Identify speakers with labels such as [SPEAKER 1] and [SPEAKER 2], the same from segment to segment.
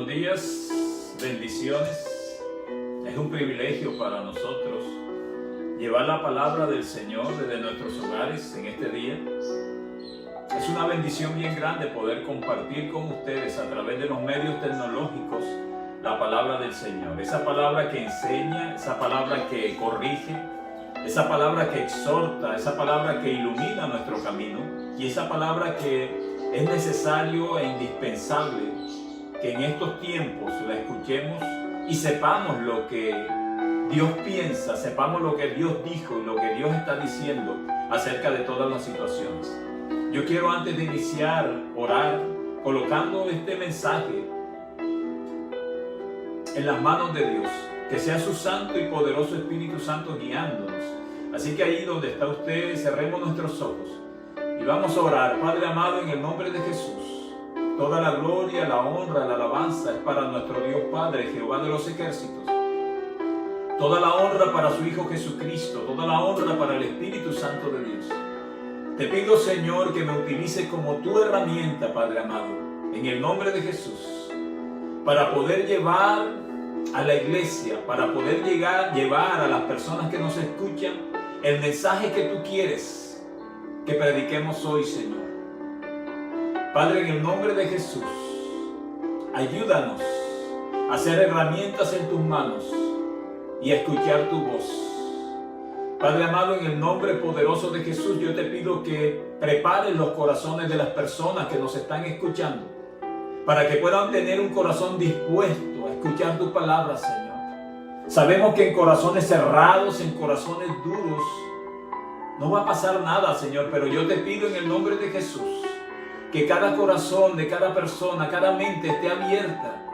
[SPEAKER 1] Buenos días, bendiciones. Es un privilegio para nosotros llevar la palabra del Señor desde nuestros hogares en este día. Es una bendición bien grande poder compartir con ustedes a través de los medios tecnológicos la palabra del Señor. Esa palabra que enseña, esa palabra que corrige, esa palabra que exhorta, esa palabra que ilumina nuestro camino y esa palabra que es necesario e indispensable que en estos tiempos la escuchemos y sepamos lo que Dios piensa, sepamos lo que Dios dijo y lo que Dios está diciendo acerca de todas las situaciones. Yo quiero, antes de iniciar, orar colocando este mensaje en las manos de Dios, que sea su santo y poderoso Espíritu Santo guiándonos. Así que ahí donde está usted, cerremos nuestros ojos y vamos a orar. Padre amado, en el nombre de Jesús, toda la gloria, la honra, la alabanza es para nuestro Dios Padre, Jehová de los ejércitos. Toda la honra para su Hijo Jesucristo, toda la honra para el Espíritu Santo de Dios. Te pido, Señor, que me utilices como tu herramienta, Padre amado, en el nombre de Jesús, para poder llevar a la iglesia, para poder llevar a las personas que nos escuchan el mensaje que tú quieres que prediquemos hoy, Señor. Padre, en el nombre de Jesús, ayúdanos a ser herramientas en tus manos y a escuchar tu voz. Padre amado, en el nombre poderoso de Jesús, yo te pido que prepares los corazones de las personas que nos están escuchando, para que puedan tener un corazón dispuesto a escuchar tu palabra, Señor. Sabemos que en corazones cerrados, en corazones duros, no va a pasar nada, Señor, pero yo te pido en el nombre de Jesús que cada corazón de cada persona, cada mente esté abierta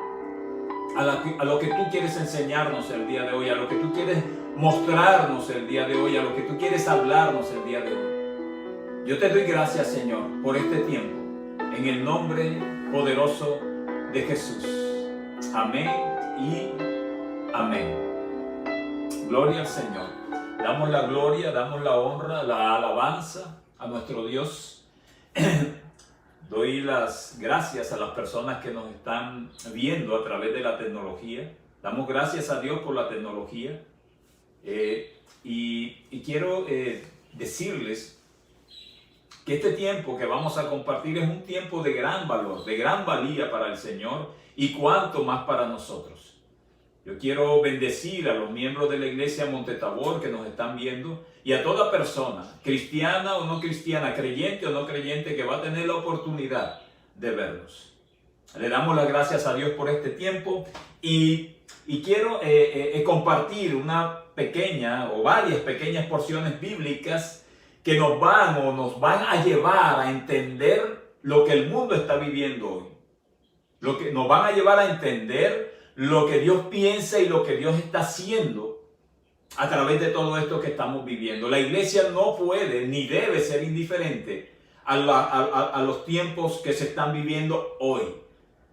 [SPEAKER 1] a lo que tú quieres enseñarnos el día de hoy, a lo que tú quieres mostrarnos el día de hoy, a lo que tú quieres hablarnos el día de hoy. Yo te doy gracias, Señor, por este tiempo, en el nombre poderoso de Jesús. Amén y amén. Gloria al Señor. Damos la gloria, damos la honra, la alabanza a nuestro Dios. Doy las gracias a las personas que nos están viendo a través de la tecnología. Damos gracias a Dios por la tecnología. Y quiero decirles que este tiempo que vamos a compartir es un tiempo de gran valor, de gran valía para el Señor y cuanto más para nosotros. Yo quiero bendecir a los miembros de la iglesia Montetabor que nos están viendo y a toda persona, cristiana o no cristiana, creyente o no creyente, que va a tener la oportunidad de vernos. Le damos las gracias a Dios por este tiempo y quiero compartir una pequeña o varias pequeñas porciones bíblicas que nos van a llevar a entender lo que el mundo está viviendo hoy. Lo que nos van a llevar a entender lo que Dios piensa y lo que Dios está haciendo a través de todo esto que estamos viviendo. La iglesia no puede ni debe ser indiferente a los tiempos que se están viviendo hoy.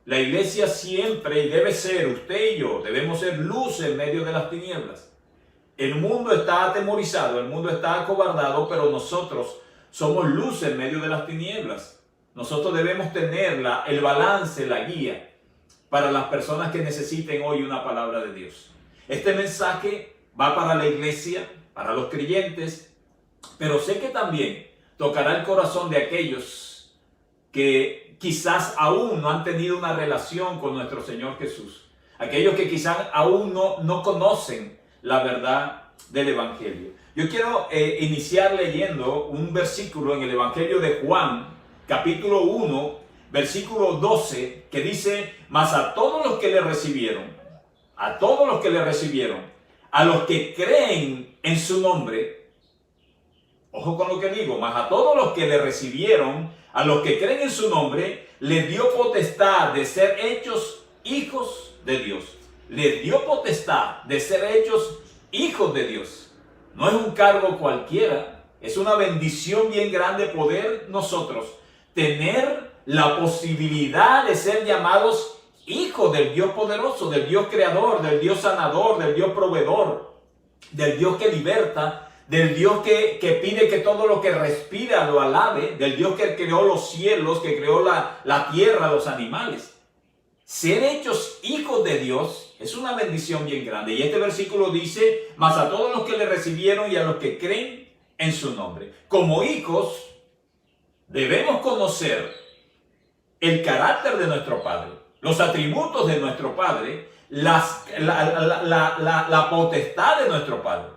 [SPEAKER 1] La iglesia siempre debe ser, usted y yo, debemos ser luz en medio de las tinieblas. El mundo está atemorizado, el mundo está acobardado, pero nosotros somos luz en medio de las tinieblas. Nosotros debemos tener el balance, la guía para las personas que necesiten hoy una palabra de Dios. Este mensaje va para la iglesia, para los creyentes, pero sé que también tocará el corazón de aquellos que quizás aún no han tenido una relación con nuestro Señor Jesús. Aquellos que quizás aún no conocen la verdad del Evangelio. Yo quiero iniciar leyendo un versículo en el Evangelio de Juan, capítulo 1, versículo 12, que dice: mas a todos los que le recibieron, a los que creen en su nombre, ojo con lo que digo, mas a todos los que le recibieron, a los que creen en su nombre, les dio potestad de ser hechos hijos de Dios. Les dio potestad de ser hechos hijos de Dios. No es un cargo cualquiera, es una bendición bien grande poder nosotros tener la posibilidad de ser llamados hijos del Dios poderoso, del Dios creador, del Dios sanador, del Dios proveedor, del Dios que liberta, del Dios que pide que todo lo que respira lo alabe, del Dios que creó los cielos, que creó la tierra, los animales. ser hechos hijos de Dios es una bendición bien grande. Y este versículo dice, mas a todos los que le recibieron y a los que creen en su nombre. Como hijos, debemos conocer el carácter de nuestro Padre, los atributos de nuestro Padre, la potestad de nuestro Padre.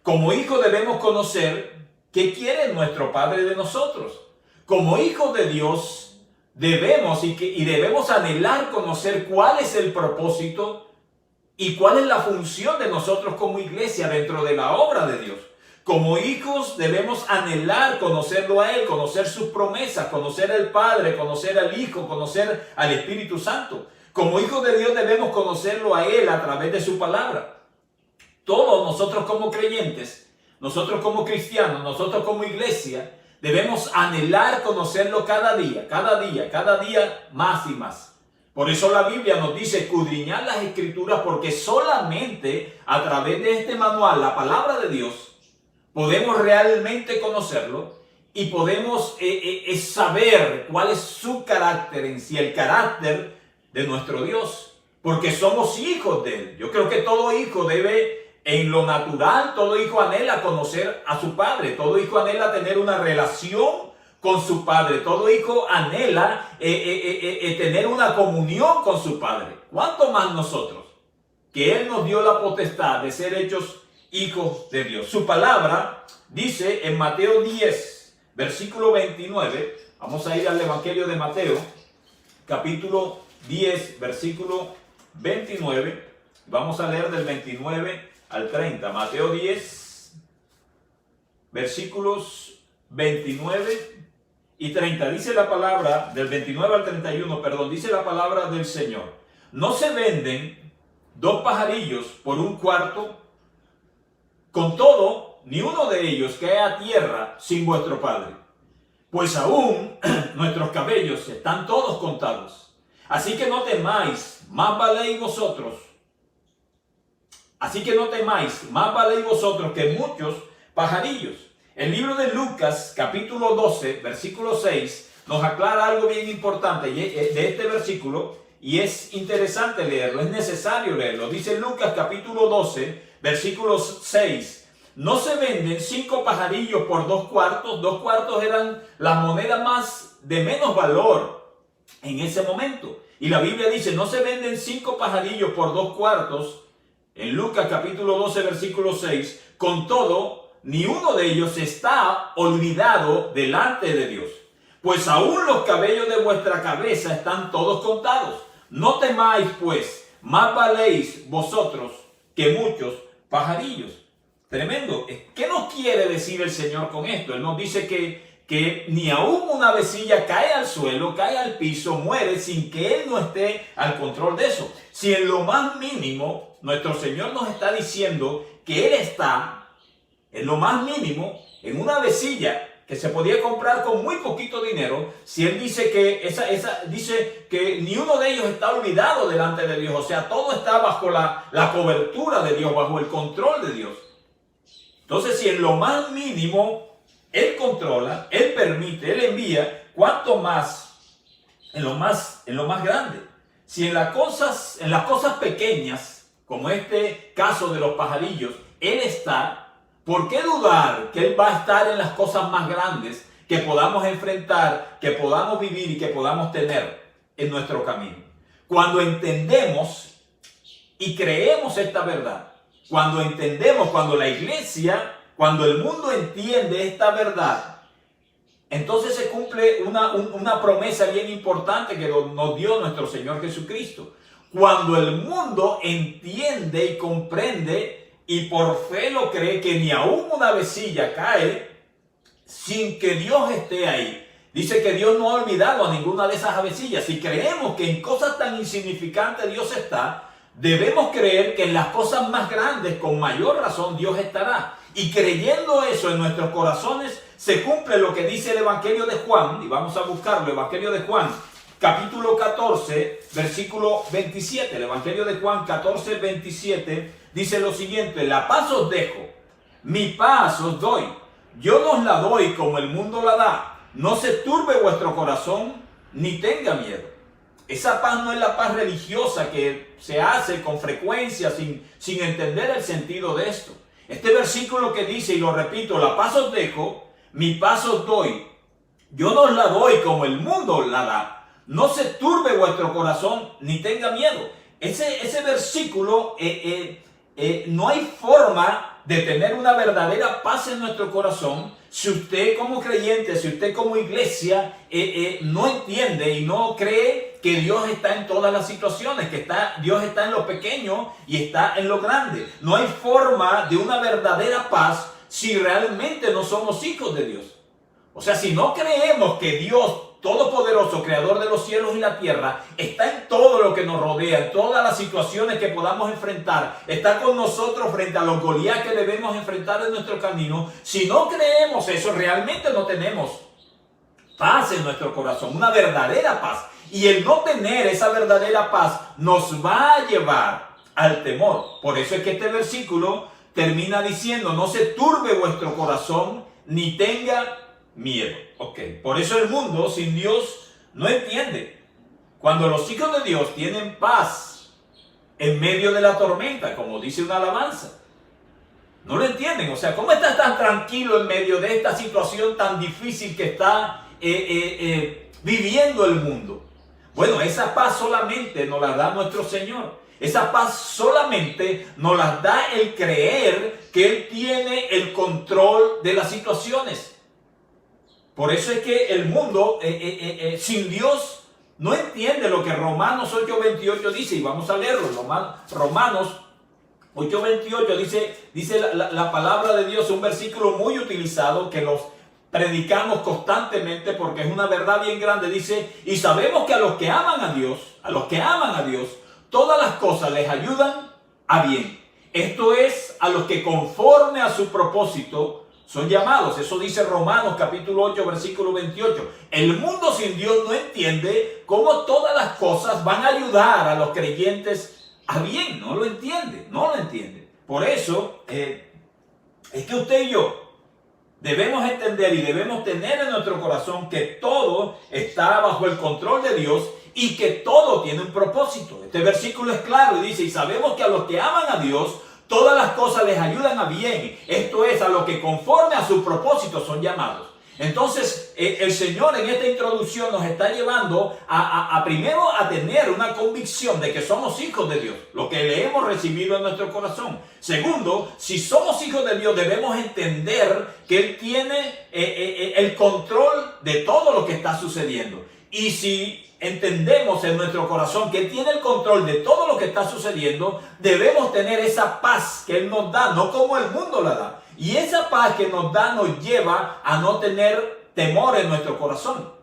[SPEAKER 1] Como hijos debemos conocer qué quiere nuestro Padre de nosotros. Como hijos de Dios, debemos anhelar conocer cuál es el propósito y cuál es la función de nosotros como iglesia dentro de la obra de Dios. Como hijos debemos anhelar conocerlo a Él, conocer sus promesas, conocer al Padre, conocer al Hijo, conocer al Espíritu Santo. Como hijos de Dios debemos conocerlo a Él a través de su palabra. Todos nosotros como creyentes, nosotros como cristianos, nosotros como iglesia, debemos anhelar conocerlo cada día más y más. Por eso la Biblia nos dice escudriñar las Escrituras, porque solamente a través de este manual, la palabra de Dios, podemos realmente conocerlo y podemos saber cuál es su carácter en sí, el carácter de nuestro Dios, porque somos hijos de Él. Yo creo que todo hijo debe, en lo natural, todo hijo anhela conocer a su padre, todo hijo anhela tener una relación con su padre, todo hijo anhela tener una comunión con su padre. ¿Cuánto más nosotros? Que Él nos dio la potestad de ser hechos hijos de Dios. Su palabra dice en Mateo 10, versículo 29, vamos a ir al Evangelio de Mateo, capítulo 10, versículo 29, vamos a leer del 29 al 30, Mateo 10, versículos 29 y 30, dice la palabra, del 29 al 31, perdón, dice la palabra del Señor: no se venden 2 pajarillos por un cuarto, con todo, ni uno de ellos cae a tierra sin vuestro Padre, pues aún nuestros cabellos están todos contados. Así que no temáis, más valéis vosotros. Así que no temáis, más valéis vosotros que muchos pajarillos. El libro de Lucas, capítulo 12, versículo 6, nos aclara algo bien importante de este versículo, y es interesante leerlo, es necesario leerlo. Dice Lucas, capítulo 12, versículo 6, no se venden 5 pajarillos por 2 cuartos. 2 cuartos eran las monedas de menos valor en ese momento. Y la Biblia dice, no se venden 5 pajarillos por 2 cuartos. En Lucas capítulo 12, versículo 6, con todo, ni uno de ellos está olvidado delante de Dios, pues aún los cabellos de vuestra cabeza están todos contados. No temáis, pues, más valéis vosotros que muchos pajarillos. Tremendo. ¿Qué nos quiere decir el Señor con esto? Él nos dice que ni aún una avecilla cae al suelo, cae al piso, muere sin que Él no esté al control de eso. Si en lo más mínimo nuestro Señor nos está diciendo que Él está en lo más mínimo en una avecilla que se podía comprar con muy poquito dinero, si Él dice que dice que ni uno de ellos está olvidado delante de Dios, o sea, todo está bajo la cobertura de Dios, bajo el control de Dios. Entonces, si en lo más mínimo Él controla, Él permite, Él envía, ¿cuánto más en lo más grande? Si en las cosas pequeñas, como este caso de los pajarillos, Él está, ¿por qué dudar que Él va a estar en las cosas más grandes que podamos enfrentar, que podamos vivir y que podamos tener en nuestro camino? Cuando entendemos y creemos esta verdad, cuando entendemos, cuando la iglesia, cuando el mundo entiende esta verdad, entonces se cumple una promesa bien importante que nos dio nuestro Señor Jesucristo. Cuando el mundo entiende y comprende y por fe lo cree, que ni aún una avecilla cae sin que Dios esté ahí. Dice que Dios no ha olvidado a ninguna de esas avecillas. Si creemos que en cosas tan insignificantes Dios está, debemos creer que en las cosas más grandes, con mayor razón, Dios estará. Y creyendo eso en nuestros corazones, se cumple lo que dice el Evangelio de Juan. Y vamos a buscarlo, Evangelio de Juan, capítulo 14, versículo 27. El Evangelio de Juan 14, 27 dice lo siguiente: la paz os dejo, mi paz os doy. Yo no os la doy como el mundo la da. No se turbe vuestro corazón, ni tenga miedo. Esa paz no es la paz religiosa que se hace con frecuencia sin entender el sentido de esto. Este versículo que dice, y lo repito, la paz os dejo, mi paz os doy. Yo no os la doy como el mundo la da. No se turbe vuestro corazón ni tenga miedo. Ese versículo, no hay forma de tener una verdadera paz en nuestro corazón si usted como creyente, si usted como iglesia no entiende y no cree que Dios está en todas las situaciones, que Dios está en lo pequeño y está en lo grande. No hay forma de una verdadera paz si realmente no somos hijos de Dios. O sea, si no creemos que Dios Todopoderoso, Creador de los cielos y la tierra, está en todo lo que nos rodea, en todas las situaciones que podamos enfrentar, está con nosotros frente a los Goliat que debemos enfrentar en nuestro camino. Si no creemos eso, realmente no tenemos paz en nuestro corazón, una verdadera paz. Y el no tener esa verdadera paz nos va a llevar al temor. Por eso es que este versículo termina diciendo, no se turbe vuestro corazón ni tenga miedo. Ok, por eso el mundo sin Dios no entiende. Cuando los hijos de Dios tienen paz en medio de la tormenta, como dice una alabanza, no lo entienden. O sea, ¿cómo estás tan tranquilo en medio de esta situación tan difícil que está viviendo el mundo? Bueno, esa paz solamente nos la da nuestro Señor. Esa paz solamente nos la da el creer que Él tiene el control de las situaciones. Por eso es que el mundo sin Dios no entiende lo que Romanos 8:28 dice. Y vamos a leerlo. Romanos 8:28 dice la palabra de Dios, un versículo muy utilizado que los predicamos constantemente porque es una verdad bien grande. Dice, y sabemos que a los que aman a Dios, todas las cosas les ayudan a bien. Esto es, a los que conforme a su propósito son llamados. Eso dice Romanos capítulo 8, versículo 28. El mundo sin Dios no entiende cómo todas las cosas van a ayudar a los creyentes a bien. No lo entiende. Por eso es que usted y yo debemos entender y debemos tener en nuestro corazón que todo está bajo el control de Dios y que todo tiene un propósito. Este versículo es claro y dice, y sabemos que a los que aman a Dios, todas las cosas les ayudan a bien. Esto es, a los que conforme a su propósito son llamados. Entonces, el Señor en esta introducción nos está llevando primero a tener una convicción de que somos hijos de Dios, lo que le hemos recibido en nuestro corazón. Segundo, si somos hijos de Dios, debemos entender que Él tiene el control de todo lo que está sucediendo. Y si entendemos en nuestro corazón que Él tiene el control de todo lo que está sucediendo, debemos tener esa paz que Él nos da, no como el mundo la da. Y esa paz que nos da nos lleva a no tener temor en nuestro corazón.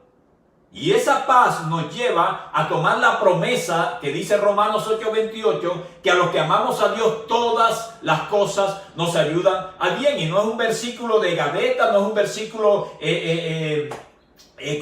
[SPEAKER 1] Y esa paz nos lleva a tomar la promesa que dice Romanos 8:28, que a los que amamos a Dios todas las cosas nos ayudan a bien. Y no es un versículo de gaveta, no es un versículo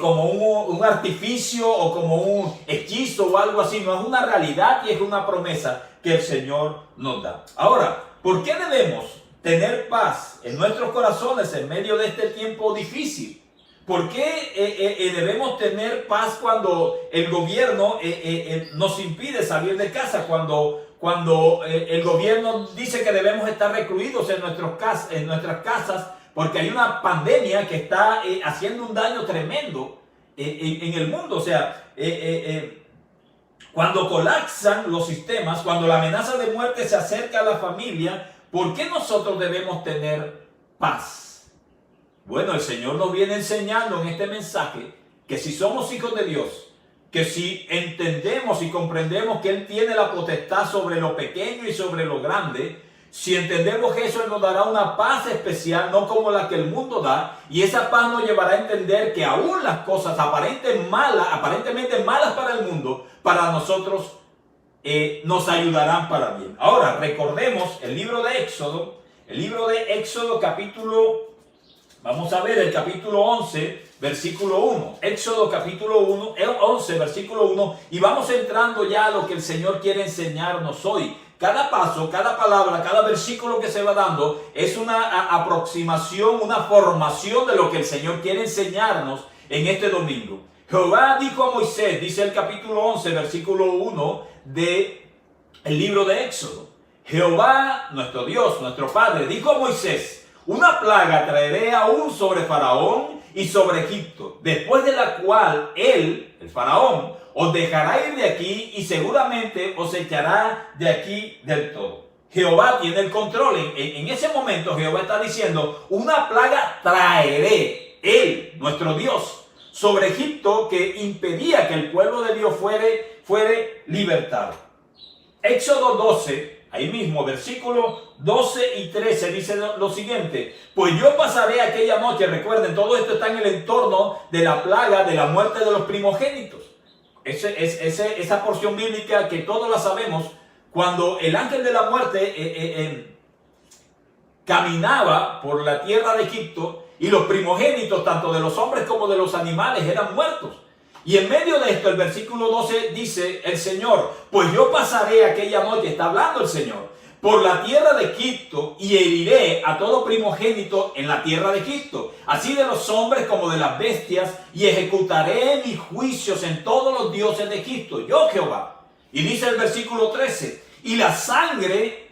[SPEAKER 1] como un artificio o como un hechizo o algo así. No, es una realidad y es una promesa que el Señor nos da. Ahora, ¿por qué debemos tener paz en nuestros corazones en medio de este tiempo difícil? ¿Por qué debemos tener paz cuando el gobierno nos impide salir de casa? Cuando el gobierno dice que debemos estar recluidos en nuestras casas porque hay una pandemia que está haciendo un daño tremendo en el mundo. O sea, cuando colapsan los sistemas, cuando la amenaza de muerte se acerca a la familia, ¿por qué nosotros debemos tener paz? Bueno, el Señor nos viene enseñando en este mensaje que si somos hijos de Dios, que si entendemos y comprendemos que Él tiene la potestad sobre lo pequeño y sobre lo grande, si entendemos eso, Él nos dará una paz especial, no como la que el mundo da, y esa paz nos llevará a entender que aún las cosas aparentemente malas para el mundo, para nosotros nos ayudarán para bien. Ahora, recordemos el libro de Éxodo capítulo, vamos a ver el capítulo 11, versículo 1. Éxodo capítulo 11, versículo 1, y vamos entrando ya a lo que el Señor quiere enseñarnos hoy. Cada paso, cada palabra, cada versículo que se va dando es una aproximación, una formación de lo que el Señor quiere enseñarnos en este domingo. Jehová dijo a Moisés, dice el capítulo 11, versículo 1 del libro de Éxodo. Jehová, nuestro Dios, nuestro Padre, dijo a Moisés: una plaga traeré aún sobre Faraón y sobre Egipto, después de la cual él, el Faraón, os dejará ir de aquí y seguramente os echará de aquí del todo. Jehová tiene el control. En ese momento Jehová está diciendo: una plaga traeré, él, nuestro Dios, sobre Egipto, que impedía que el pueblo de Dios fuere libertado. Éxodo 12, ahí mismo, versículos 12 y 13, dice lo siguiente: pues yo pasaré aquella noche. Recuerden, todo esto está en el entorno de la plaga de la muerte de los primogénitos. Esa porción bíblica que todos la sabemos, cuando el ángel de la muerte caminaba por la tierra de Egipto, y los primogénitos, tanto de los hombres como de los animales, eran muertos. Y en medio de esto, el versículo 12 dice el Señor: pues yo pasaré aquella noche, está hablando el Señor, por la tierra de Egipto, y heriré a todo primogénito en la tierra de Egipto, así de los hombres como de las bestias, y ejecutaré mis juicios en todos los dioses de Egipto, yo Jehová. Y dice el versículo 13: y la sangre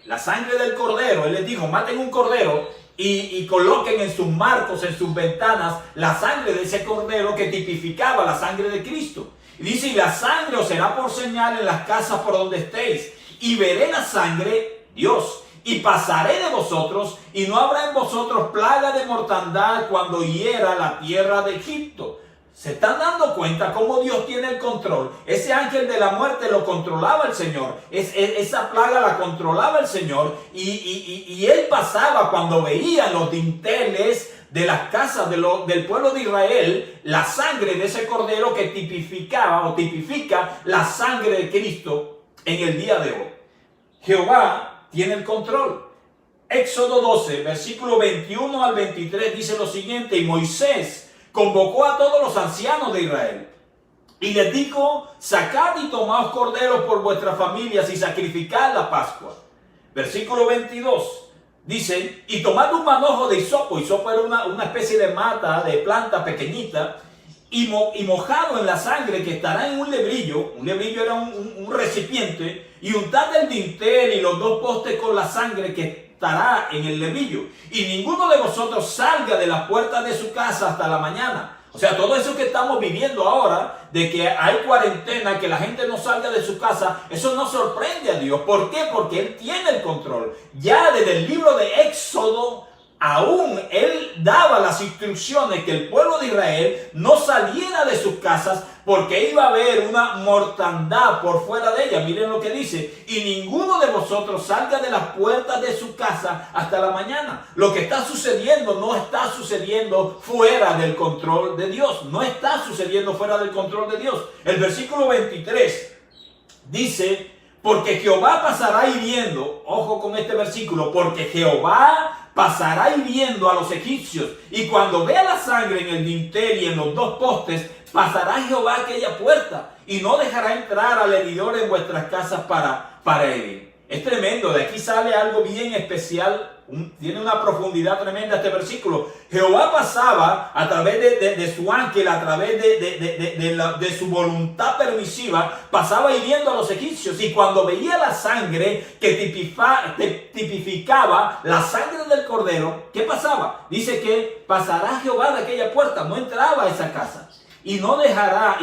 [SPEAKER 1] del cordero, él les dijo: maten un cordero y coloquen en sus marcos, en sus ventanas, la sangre de ese cordero que tipificaba la sangre de Cristo. Y dice: y la sangre os será por señal en las casas por donde estéis, y veré la sangre, Dios, y pasaré de vosotros, y no habrá en vosotros plaga de mortandad cuando hiera la tierra de Egipto. ¿Se están dando cuenta cómo Dios tiene el control? Ese ángel de la muerte lo controlaba el Señor. Esa plaga la controlaba el Señor. Y él pasaba cuando veía los dinteles de las casas del pueblo de Israel, la sangre de ese cordero que tipifica la sangre de Cristo en el día de hoy. Jehová tiene el control. Éxodo 12, versículo 21 al 23 dice lo siguiente: y Moisés convocó a todos los ancianos de Israel y les dijo: sacad y tomaos corderos por vuestras familias y sacrificad la Pascua. Versículo 22 dice: y tomad un manojo de hisopo. Hisopo era una especie de mata, de planta pequeñita, y mojado en la sangre que estará en un lebrillo. Un lebrillo era un recipiente, y untad el dintel y los dos postes con la sangre que estará en el lebrillo, y ninguno de vosotros salga de las puertas de su casa hasta la mañana. O sea, todo eso que estamos viviendo ahora, de que hay cuarentena, que la gente no salga de su casa, eso no sorprende a Dios. ¿Por qué? Porque Él tiene el control. Ya desde el libro de Éxodo, aún Él daba las instrucciones que el pueblo de Israel no saliera de sus casas, porque iba a haber una mortandad por fuera de ella. Miren lo que dice: y ninguno de vosotros salga de las puertas de su casa hasta la mañana. Lo que está sucediendo no está sucediendo fuera del control de Dios. No está sucediendo fuera del control de Dios. El versículo 23 dice: porque Jehová pasará hiriendo, ojo con este versículo, porque Jehová pasará hiriendo a los egipcios, y cuando vea la sangre en el dintel y en los dos postes, pasará Jehová aquella puerta, y no dejará entrar al heridor en vuestras casas para herir. Es tremendo. De aquí sale algo bien especial. Tiene una profundidad tremenda este versículo. Jehová pasaba a través de su ángel, a través de su voluntad permisiva, pasaba hiriendo a los egipcios. Y cuando veía la sangre que tipificaba la sangre del cordero, ¿qué pasaba? Dice que pasará Jehová de aquella puerta, no entraba a esa casa. Y no dejará,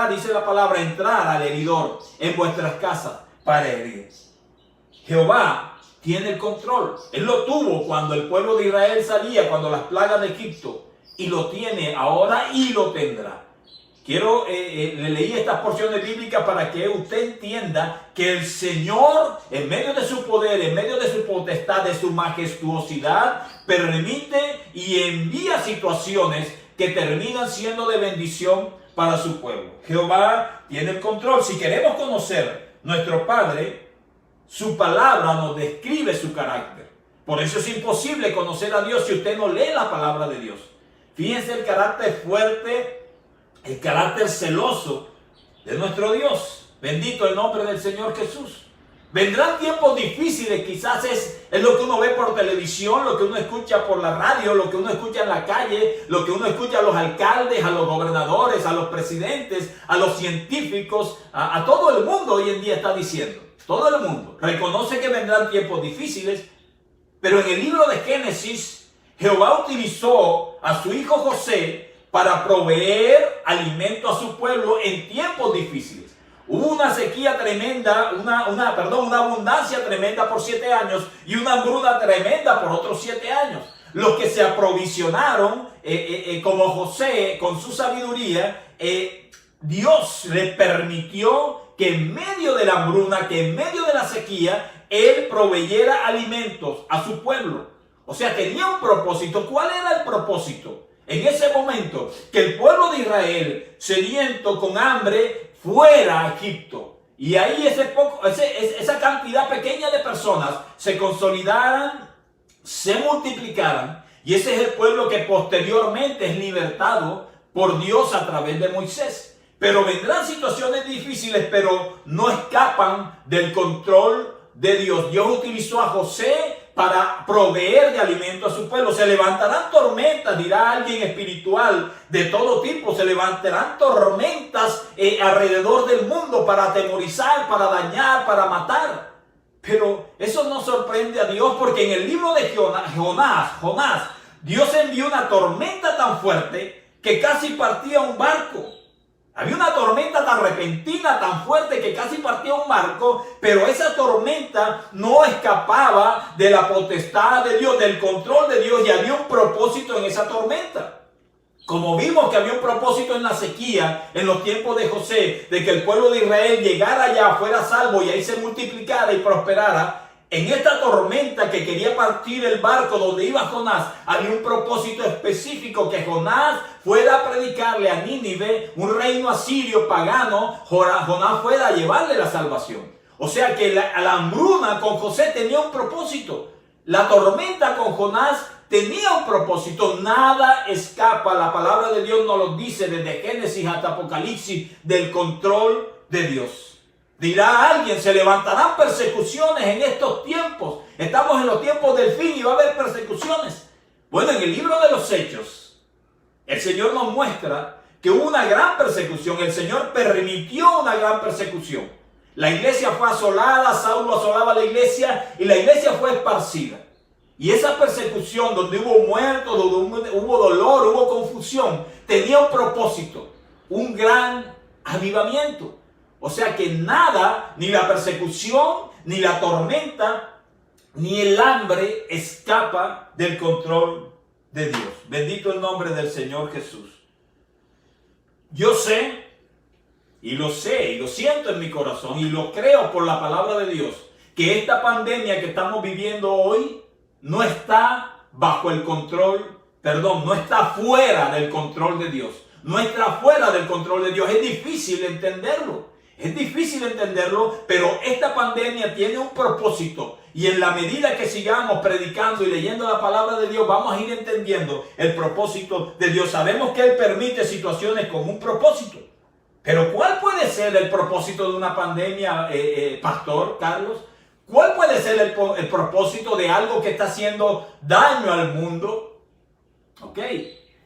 [SPEAKER 1] dice la palabra, entrar al heridor en vuestras casas para herir. Jehová tiene el control. Él lo tuvo cuando el pueblo de Israel salía, cuando las plagas de Egipto, y lo tiene ahora y lo tendrá. Le leí estas porciones bíblicas para que usted entienda que el Señor, en medio de su poder, en medio de su potestad, de su majestuosidad, permite y envía situaciones que terminan siendo de bendición para su pueblo. Jehová tiene el control. Si queremos conocer nuestro Padre, su palabra nos describe su carácter. Por eso es imposible conocer a Dios si usted no lee la palabra de Dios. Fíjense el carácter fuerte, el carácter celoso de nuestro Dios. Bendito el nombre del Señor Jesús. Vendrán tiempos difíciles, quizás es lo que uno ve por televisión, lo que uno escucha por la radio, lo que uno escucha en la calle, lo que uno escucha a los alcaldes, a los gobernadores, a los presidentes, a los científicos, a todo el mundo hoy en día está diciendo. Todo el mundo reconoce que vendrán tiempos difíciles, pero en el libro de Génesis, Jehová utilizó a su hijo José para proveer alimento a su pueblo en tiempos difíciles. Hubo una sequía tremenda, una abundancia tremenda por 7 años y una hambruna tremenda por otros 7 años. Los que se aprovisionaron, como José, con su sabiduría, Dios le permitió que en medio de la hambruna, que en medio de la sequía, Él proveyera alimentos a su pueblo. O sea, tenía un propósito. ¿Cuál era el propósito? En ese momento, que el pueblo de Israel, sediento, con hambre, fuera a Egipto. Y ahí esa cantidad pequeña de personas se consolidaran, se multiplicaran. Y ese es el pueblo que posteriormente es libertado por Dios a través de Moisés. Pero vendrán situaciones difíciles, pero no escapan del control de Dios. Dios utilizó a José para proveer de alimento a su pueblo. Se levantarán tormentas, dirá alguien espiritual, de todo tipo. Se levantarán tormentas alrededor del mundo para atemorizar, para dañar, para matar. Pero eso no sorprende a Dios, porque en el libro de Jonás, Dios envió una tormenta tan fuerte que casi partía un barco. Había una tormenta tan repentina, tan fuerte, que casi partía un barco, pero esa tormenta no escapaba de la potestad de Dios, del control de Dios, y había un propósito en esa tormenta. Como vimos que había un propósito en la sequía, en los tiempos de José, de que el pueblo de Israel llegara allá, fuera salvo y ahí se multiplicara y prosperara, en esta tormenta que quería partir el barco donde iba Jonás, había un propósito específico, que Jonás fuera a predicarle a Nínive, un reino asirio pagano. Jonás fuera a llevarle la salvación. O sea que la hambruna con José tenía un propósito. La tormenta con Jonás tenía un propósito. Nada escapa, la palabra de Dios nos lo dice desde Génesis hasta Apocalipsis, del control de Dios. Dirá alguien, se levantarán persecuciones en estos tiempos. Estamos en los tiempos del fin y va a haber persecuciones. Bueno, en el libro de los Hechos, el Señor nos muestra que hubo una gran persecución. El Señor permitió una gran persecución. La iglesia fue asolada, Saulo asolaba la iglesia y la iglesia fue esparcida. Y esa persecución, donde hubo muertos, donde hubo dolor, hubo confusión, tenía un propósito, un gran avivamiento. O sea que nada, ni la persecución, ni la tormenta, ni el hambre escapa del control de Dios. Bendito el nombre del Señor Jesús. Yo sé, y lo siento en mi corazón, y lo creo por la palabra de Dios, que esta pandemia que estamos viviendo hoy no está bajo el control, no está fuera del control de Dios. No está fuera del control de Dios. Es difícil entenderlo. Es difícil entenderlo, pero esta pandemia tiene un propósito. Y en la medida que sigamos predicando y leyendo la palabra de Dios, vamos a ir entendiendo el propósito de Dios. Sabemos que Él permite situaciones con un propósito. Pero ¿cuál puede ser el propósito de una pandemia, Pastor Carlos? ¿Cuál puede ser el propósito de algo que está haciendo daño al mundo? Ok,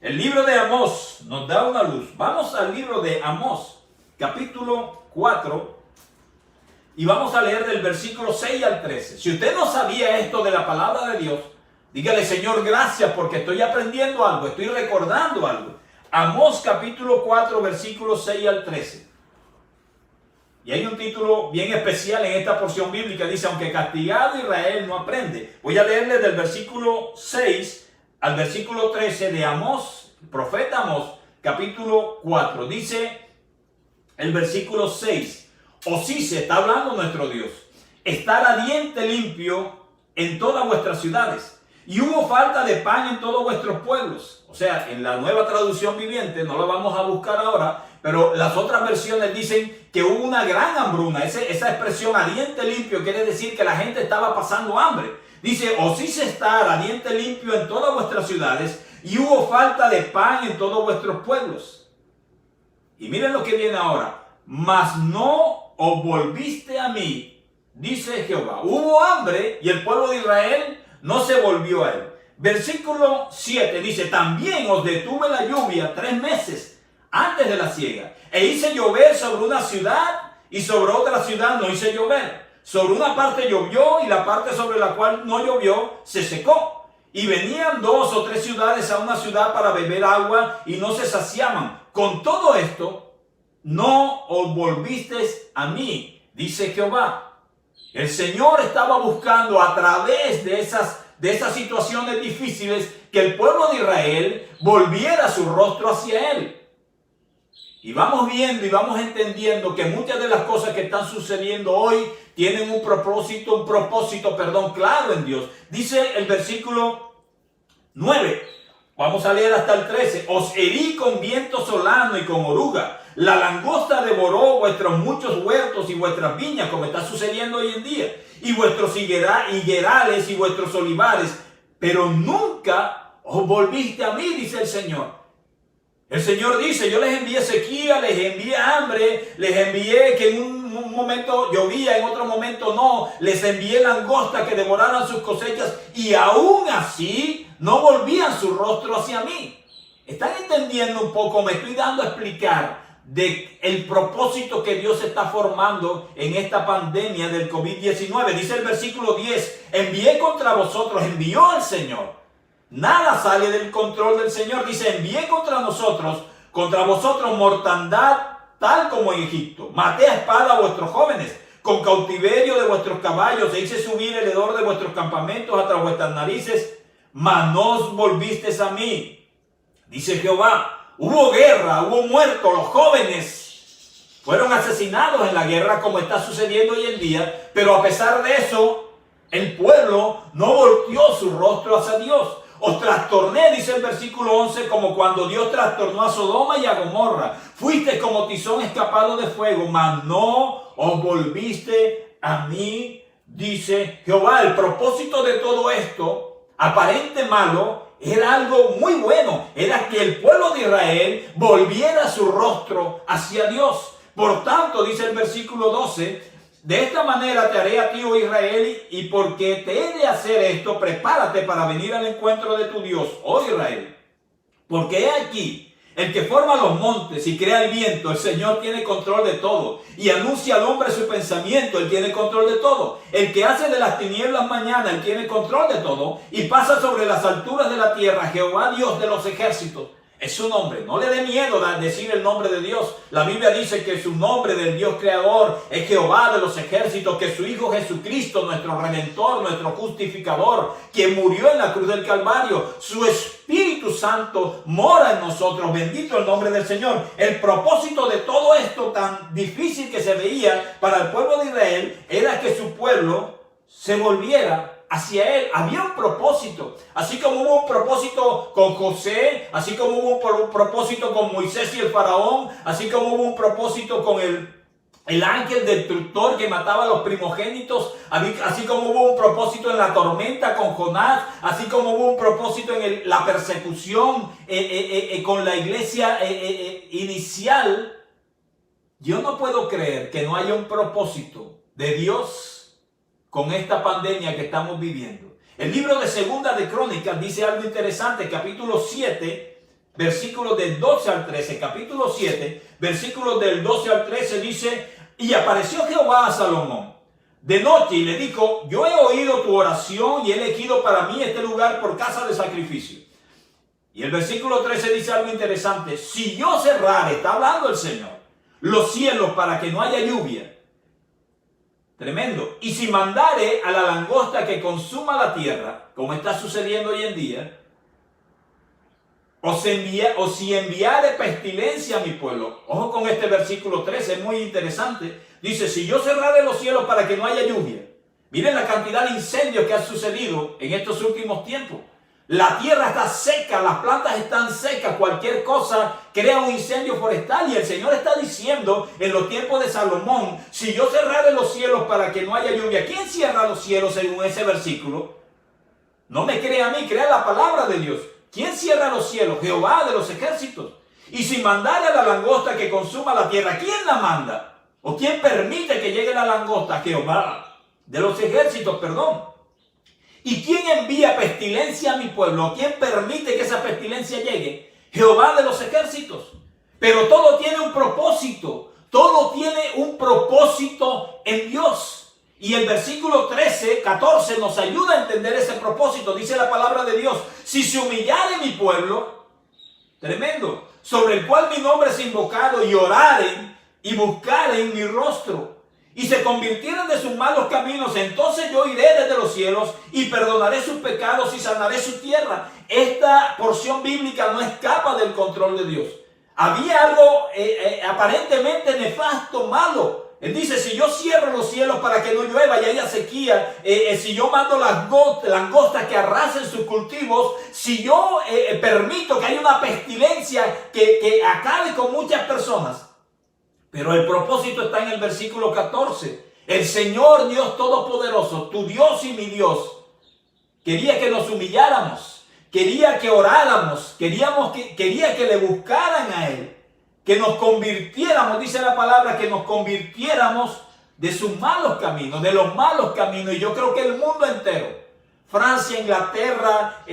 [SPEAKER 1] el libro de Amós nos da una luz. Vamos al libro de Amós, capítulo 4, y vamos a leer del versículo 6 al 13. Si usted no sabía esto de la palabra de Dios, dígale: Señor, gracias, porque estoy aprendiendo algo, estoy recordando algo. Amós capítulo 4, versículos 6 al 13. Y hay un título bien especial en esta porción bíblica. Dice: aunque castigado Israel no aprende. Voy a leerle del versículo 6 al versículo 13 de Amós, profeta Amós, capítulo 4. Dice el versículo 6: o sí, se está hablando nuestro Dios, estar a diente limpio en todas vuestras ciudades, y hubo falta de pan en todos vuestros pueblos. O sea, en la Nueva Traducción Viviente, no la vamos a buscar ahora, pero las otras versiones dicen que hubo una gran hambruna. Esa expresión a diente limpio quiere decir que la gente estaba pasando hambre. Dice: os hice estar a diente limpio en todas vuestras ciudades, y hubo falta de pan en todos vuestros pueblos. Y miren lo que viene ahora: mas no os volviste a mí, dice Jehová. Hubo hambre y el pueblo de Israel no se volvió a él. Versículo 7 dice, también os detuve la lluvia 3 meses antes de la siega, e hice llover sobre una ciudad y sobre otra ciudad no hice llover. Sobre una parte llovió y la parte sobre la cual no llovió se secó. Y venían 2 o 3 ciudades a una ciudad para beber agua y no se saciaban. Con todo esto, no os volvisteis a mí, dice Jehová. El Señor estaba buscando a través de esas situaciones difíciles que el pueblo de Israel volviera su rostro hacia Él. Y vamos viendo y vamos entendiendo que muchas de las cosas que están sucediendo hoy tienen un propósito claro en Dios. Dice el versículo 9, vamos a leer hasta el 13. Os herí con viento solano y con oruga. La langosta devoró vuestros muchos huertos y vuestras viñas, como está sucediendo hoy en día, y vuestros higuerales y vuestros olivares, pero nunca os volviste a mí, dice el Señor. El Señor dice, yo les envié sequía, les envié hambre, les envié que en un momento llovía, en otro momento no, les envié langostas que devoraran sus cosechas y aún así no volvían su rostro hacia mí. ¿Están entendiendo un poco? Me estoy dando a explicar de el propósito que Dios está formando en esta pandemia del COVID-19. Dice el versículo 10, envié contra vosotros, envió el Señor. Nada sale del control del Señor. Dice, envié contra vosotros mortandad tal como en Egipto. Maté a espada a vuestros jóvenes, con cautiverio de vuestros caballos, e hice subir el hedor de vuestros campamentos hasta vuestras narices, mas no os volvisteis a mí, dice Jehová. Hubo guerra, hubo muertos, los jóvenes fueron asesinados en la guerra como está sucediendo hoy en día, pero a pesar de eso, el pueblo no volteó su rostro hacia Dios. Os trastorné, dice el versículo 11, como cuando Dios trastornó a Sodoma y a Gomorra. Fuiste como tizón escapado de fuego, mas no os volviste a mí, dice Jehová. El propósito de todo esto, aparente malo, era algo muy bueno. Era que el pueblo de Israel volviera su rostro hacia Dios. Por tanto, dice el versículo 12, de esta manera te haré a ti, oh Israel, y porque te he de hacer esto, prepárate para venir al encuentro de tu Dios, oh Israel. Porque he aquí, el que forma los montes y crea el viento, el Señor tiene control de todo. Y anuncia al hombre su pensamiento, Él tiene control de todo. El que hace de las tinieblas mañana, Él tiene control de todo. Y pasa sobre las alturas de la tierra, Jehová Dios de los ejércitos. Es su nombre. No le dé miedo decir el nombre de Dios. La Biblia dice que su nombre del Dios creador es Jehová de los ejércitos, que su Hijo Jesucristo, nuestro Redentor, nuestro justificador, quien murió en la cruz del Calvario, su Espíritu Santo mora en nosotros. Bendito el nombre del Señor. El propósito de todo esto tan difícil que se veía para el pueblo de Israel era que su pueblo se volviera hacia Él. Había un propósito, así como hubo un propósito con José, así como hubo un propósito con Moisés y el faraón, así como hubo un propósito con el ángel destructor que mataba a los primogénitos, así como hubo un propósito en la tormenta con Jonás, así como hubo un propósito en la persecución con la iglesia inicial. Yo no puedo creer que no haya un propósito de Dios con esta pandemia que estamos viviendo. El libro de Segunda de Crónicas dice algo interesante, capítulo 7, versículos del 12 al 13. Capítulo 7, versículos del 12 al 13 dice, y apareció Jehová a Salomón de noche y le dijo, yo he oído tu oración y he elegido para mí este lugar por casa de sacrificio. Y el versículo 13 dice algo interesante, si yo cerrare, está hablando el Señor, los cielos para que no haya lluvia. Tremendo. Y si mandare a la langosta que consuma la tierra, como está sucediendo hoy en día, o si enviare pestilencia a mi pueblo. Ojo con este versículo 13, es muy interesante. Dice, si yo cerrare los cielos para que no haya lluvia. Miren la cantidad de incendios que ha sucedido en estos últimos tiempos. La tierra está seca, las plantas están secas, cualquier cosa crea un incendio forestal. Y el Señor está diciendo en los tiempos de Salomón, si yo cerrare los cielos para que no haya lluvia. ¿Quién cierra los cielos según ese versículo? No me crea a mí, crea la palabra de Dios. ¿Quién cierra los cielos? Jehová de los ejércitos. Y si mandare a la langosta que consuma la tierra, ¿quién la manda? ¿O quién permite que llegue la langosta? Jehová. de los ejércitos, perdón. ¿Y quién envía pestilencia a mi pueblo? ¿Quién permite que esa pestilencia llegue? Jehová de los ejércitos. Pero todo tiene un propósito. Todo tiene un propósito en Dios. Y el versículo 14 nos ayuda a entender ese propósito. Dice la palabra de Dios: si se humillare mi pueblo, tremendo, sobre el cual mi nombre es invocado, y oraren y buscaren mi rostro, y se convirtieran de sus malos caminos, entonces yo iré desde los cielos y perdonaré sus pecados y sanaré su tierra. Esta porción bíblica no escapa del control de Dios. Había algo aparentemente nefasto, malo. Él dice: si yo cierro los cielos para que no llueva y haya sequía, si yo mando las langostas que arrasen sus cultivos, si yo permito que haya una pestilencia que acabe con muchas personas. Pero el propósito está en el versículo 14. El Señor Dios Todopoderoso, tu Dios y mi Dios, quería que nos humilláramos, quería que oráramos, quería que le buscaran a Él, que nos convirtiéramos, dice la palabra, que nos convirtiéramos de sus malos caminos, de los malos caminos. Y yo creo que el mundo entero, Francia, Inglaterra,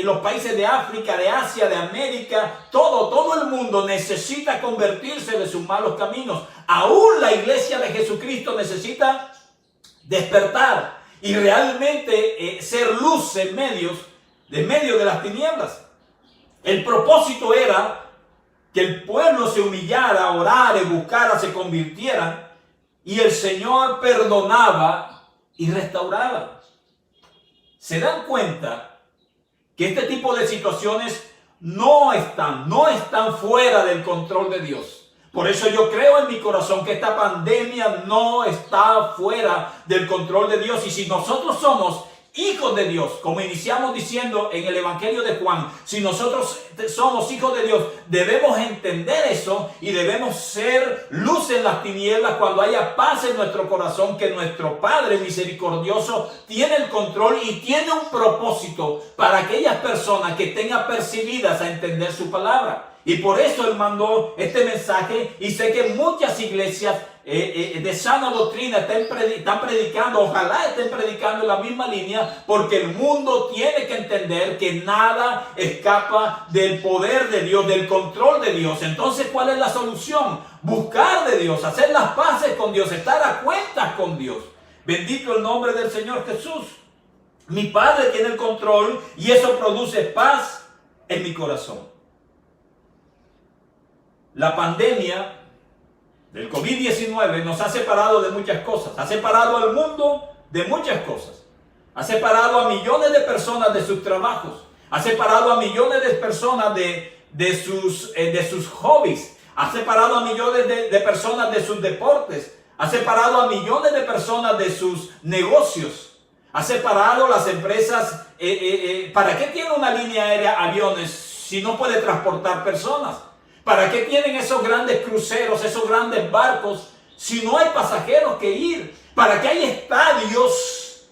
[SPEAKER 1] los países de África, de Asia, de América, todo el mundo necesita convertirse de sus malos caminos. Aún la iglesia de Jesucristo necesita despertar y realmente ser luz en medio de las tinieblas. El propósito era que el pueblo se humillara, orara, buscara, se convirtiera, y el Señor perdonaba y restauraba. ¿Se dan cuenta que este tipo de situaciones no están fuera del control de Dios? Por eso yo creo en mi corazón que esta pandemia no está fuera del control de Dios. Y si nosotros somos hijos de Dios, como iniciamos diciendo en el Evangelio de Juan, si nosotros somos hijos de Dios, debemos entender eso y debemos ser luz en las tinieblas cuando haya paz en nuestro corazón, que nuestro Padre misericordioso tiene el control y tiene un propósito para aquellas personas que tengan percibidas a entender su palabra. Y por eso Él mandó este mensaje, y sé que muchas iglesias de sana doctrina están predicando, ojalá estén predicando en la misma línea, porque el mundo tiene que entender que nada escapa del poder de Dios, del control de Dios. Entonces, ¿cuál es la solución? Buscar de Dios, hacer las paces con Dios, estar a cuentas con Dios. Bendito el nombre del Señor Jesús. Mi Padre tiene el control y eso produce paz en mi corazón. La pandemia del COVID-19 nos ha separado de muchas cosas. Ha separado al mundo de muchas cosas. Ha separado a millones de personas de sus trabajos. Ha separado a millones de personas de sus hobbies. Ha separado a millones de personas de sus deportes. Ha separado a millones de personas de sus negocios. Ha separado las empresas. ¿Para qué tiene una línea aérea aviones si no puede transportar personas? ¿Para qué tienen esos grandes cruceros, esos grandes barcos, si no hay pasajeros que ir? ¿Para qué hay estadios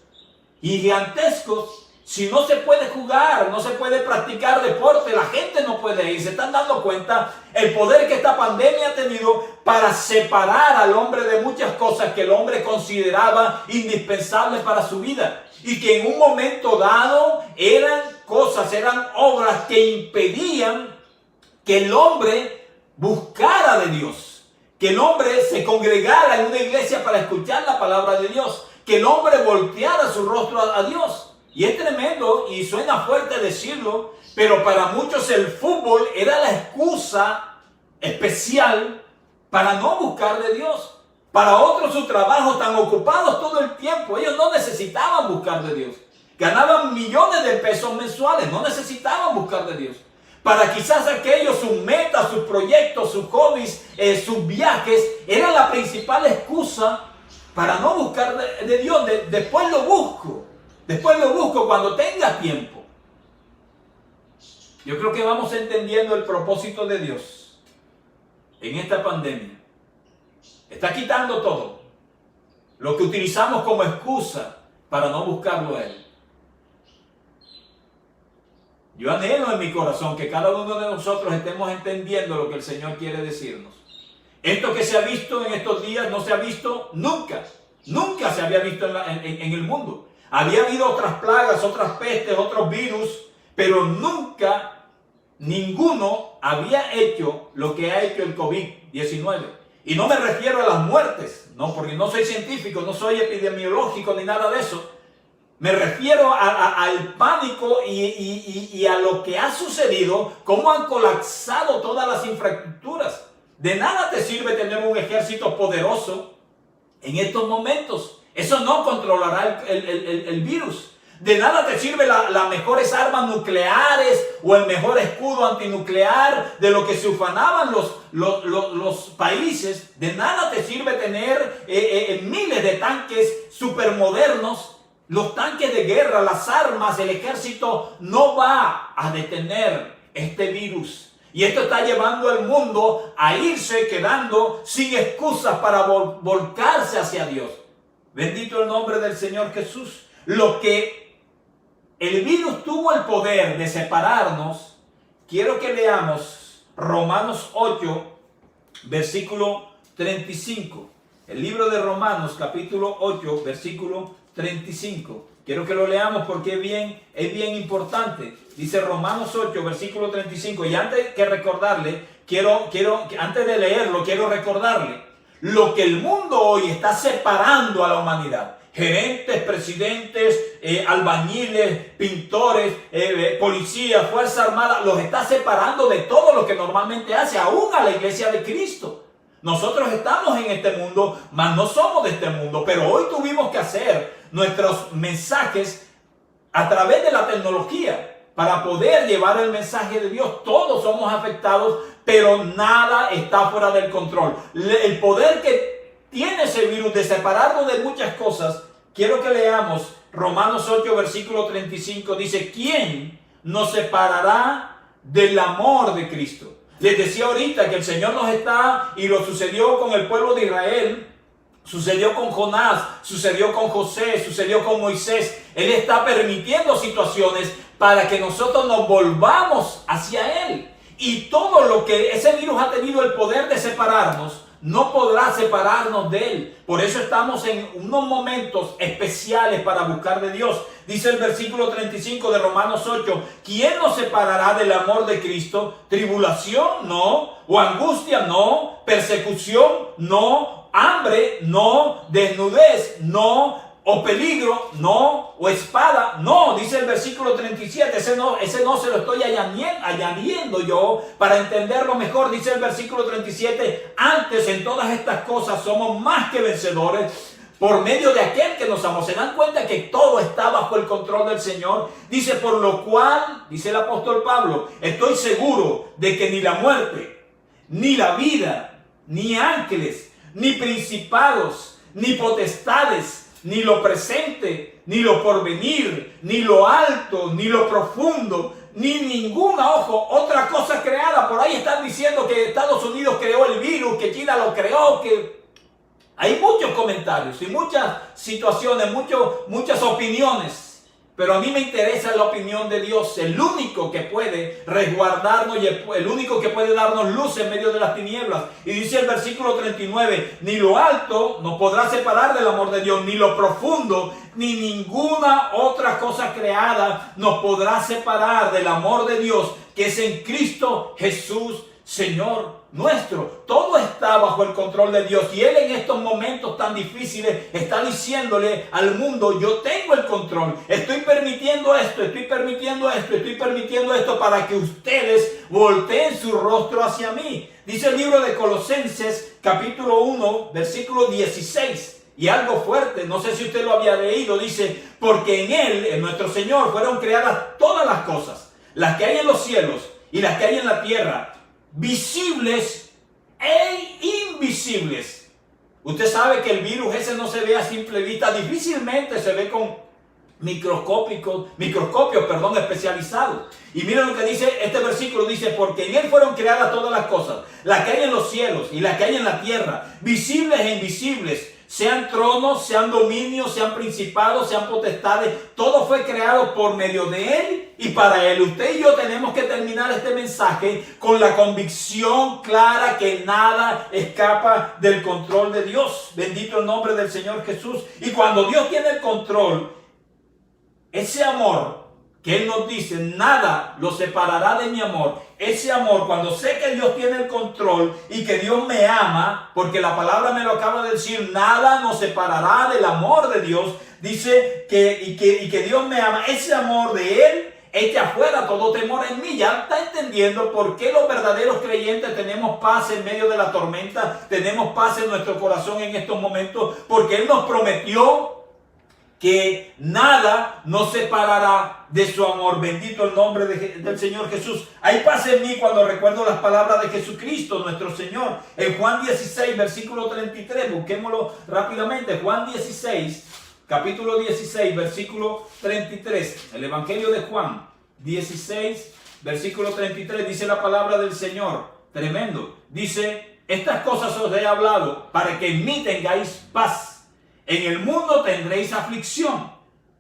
[SPEAKER 1] gigantescos si no se puede jugar, no se puede practicar deporte? La gente no puede ir. ¿Se están dando cuenta el poder que esta pandemia ha tenido para separar al hombre de muchas cosas que el hombre consideraba indispensables para su vida? Y que en un momento dado eran obras que impedían que el hombre buscara de Dios, que el hombre se congregara en una iglesia para escuchar la palabra de Dios, que el hombre volteara su rostro a Dios. Y es tremendo y suena fuerte decirlo, pero para muchos el fútbol era la excusa especial para no buscar de Dios. Para otros su trabajo, tan ocupados todo el tiempo, ellos no necesitaban buscar de Dios. Ganaban millones de pesos mensuales, no necesitaban buscar de Dios. Para quizás aquellos, sus metas, sus proyectos, sus hobbies, sus viajes, era la principal excusa para no buscar de Dios. Después lo busco cuando tenga tiempo. Yo creo que vamos entendiendo el propósito de Dios en esta pandemia. Está quitando todo lo que utilizamos como excusa para no buscarlo a Él. Yo anhelo en mi corazón que cada uno de nosotros estemos entendiendo lo que el Señor quiere decirnos. Esto que se ha visto en estos días no se ha visto nunca. Nunca se había visto en el mundo. Había habido otras plagas, otras pestes, otros virus, pero nunca ninguno había hecho lo que ha hecho el COVID-19. Y no me refiero a las muertes, no, porque no soy científico, no soy epidemiológico ni nada de eso. Me refiero al pánico y a lo que ha sucedido, cómo han colapsado todas las infraestructuras. De nada te sirve tener un ejército poderoso en estos momentos. Eso no controlará el virus. De nada te sirve las mejores armas nucleares o el mejor escudo antinuclear de lo que se ufanaban los países. De nada te sirve tener miles de tanques supermodernos. Los tanques de guerra, las armas, el ejército no va a detener este virus. Y esto está llevando al mundo a irse quedando sin excusas para volcarse hacia Dios. Bendito el nombre del Señor Jesús. Lo que el virus tuvo el poder de separarnos, quiero que leamos Romanos 8, versículo 35. El libro de Romanos, capítulo 8, versículo 35. Quiero que lo leamos porque es bien importante. Dice Romanos 8, versículo 35. Y antes de recordarle, antes de leerlo, quiero recordarle lo que el mundo hoy está separando a la humanidad. Gerentes, presidentes, albañiles, pintores, policías, Fuerza Armada, los está separando de todo lo que normalmente hace, aún a la iglesia de Cristo. Nosotros estamos en este mundo, mas no somos de este mundo. Pero hoy tuvimos que hacer nuestros mensajes a través de la tecnología para poder llevar el mensaje de Dios. Todos somos afectados, pero nada está fuera del control. El poder que tiene ese virus de separarnos de muchas cosas, quiero que leamos Romanos 8, versículo 35. Dice, ¿quién nos separará del amor de Cristo? Les decía ahorita que el Señor nos está, y lo sucedió con el pueblo de Israel, sucedió con Jonás, sucedió con José, sucedió con Moisés. Él está permitiendo situaciones para que nosotros nos volvamos hacia Él. Y todo lo que ese virus ha tenido el poder de separarnos, no podrá separarnos de Él. Por eso estamos en unos momentos especiales para buscar de Dios. Dice el versículo 35 de Romanos 8, ¿quién nos separará del amor de Cristo? ¿Tribulación? No. ¿O angustia? No. ¿Persecución? No. ¿Hambre? No. ¿Desnudez? No. ¿O peligro? No. ¿O espada? No. Dice el versículo 37. Ese no se lo estoy añadiendo yo para entenderlo mejor. Dice el versículo 37. Antes en todas estas cosas somos más que vencedores por medio de aquel que nos amó. ¿Se dan cuenta que todo está bajo el control del Señor? Dice, por lo cual, dice el apóstol Pablo, estoy seguro de que ni la muerte, ni la vida, ni ángeles, ni principados, ni potestades, ni lo presente, ni lo porvenir, ni lo alto, ni lo profundo, ni ninguna, otra cosa creada. Por ahí están diciendo que Estados Unidos creó el virus, que China lo creó, que hay muchos comentarios y muchas situaciones, muchas opiniones. Pero a mí me interesa la opinión de Dios, el único que puede resguardarnos y el único que puede darnos luz en medio de las tinieblas. Y dice el versículo 39, ni lo alto nos podrá separar del amor de Dios, ni lo profundo, ni ninguna otra cosa creada nos podrá separar del amor de Dios, que es en Cristo Jesús, Señor nuestro. Todo está bajo el control de Dios, y Él en estos momentos tan difíciles está diciéndole al mundo, yo tengo el control, estoy permitiendo esto para que ustedes volteen su rostro hacia mí. Dice el libro de Colosenses capítulo 1 versículo 16, y algo fuerte, no sé si usted lo había leído, dice, porque en Él, en nuestro Señor, fueron creadas todas las cosas, las que hay en los cielos y las que hay en la tierra, visibles e invisibles. Usted sabe que el virus ese no se ve a simple vista, difícilmente se ve con microscopios especializados. Y miren lo que dice este versículo, dice, porque en Él fueron creadas todas las cosas, las que hay en los cielos y las que hay en la tierra, visibles e invisibles, sean tronos, sean dominios, sean principados, sean potestades, todo fue creado por medio de Él y para Él. Usted y yo tenemos que terminar este mensaje con la convicción clara que nada escapa del control de Dios. Bendito el nombre del Señor Jesús. Y cuando Dios tiene el control, ese amor que Él nos dice, nada lo separará de mi amor. Ese amor, cuando sé que Dios tiene el control y que Dios me ama, porque la palabra me lo acaba de decir, nada nos separará del amor de Dios. Dice que Dios me ama. Ese amor de Él echa afuera todo temor en mí. Ya está entendiendo por qué los verdaderos creyentes tenemos paz en medio de la tormenta, tenemos paz en nuestro corazón en estos momentos, porque Él nos prometió que nada nos separará de su amor. Bendito el nombre del Señor Jesús. Hay paz en mí cuando recuerdo las palabras de Jesucristo, nuestro Señor. En Juan 16, versículo 33, busquémoslo rápidamente. Juan 16, capítulo 16, versículo 33. El Evangelio de Juan 16, versículo 33, dice la palabra del Señor. Tremendo. Dice, estas cosas os he hablado para que en mí tengáis paz. En el mundo tendréis aflicción,